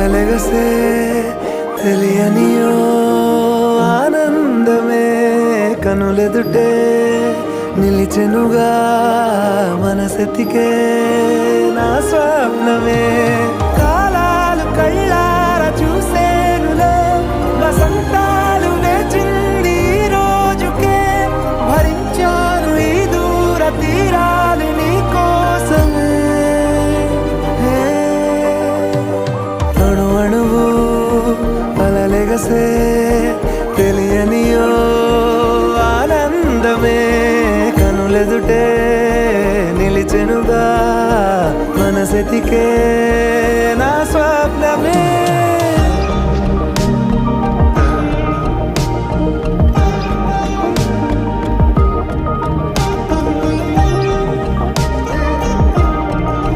అలలెగసే తెలియనియో ఆనందమే కనులెదుటే నిలిచెనుగా మనసెతికే నా స్వప్నమే కాలాలు కళ్ళార చూసేనులే వసంతాలు వేచింది ఈ రోజుకే భరించాను ఈ దూర తీరాలు నీ కోసమే అణు అణువు అలలెగసే తెలియనియో ఆనందమే కనులెదుటే నిలిచెనుగా మనసెతికే నా స్వప్నమే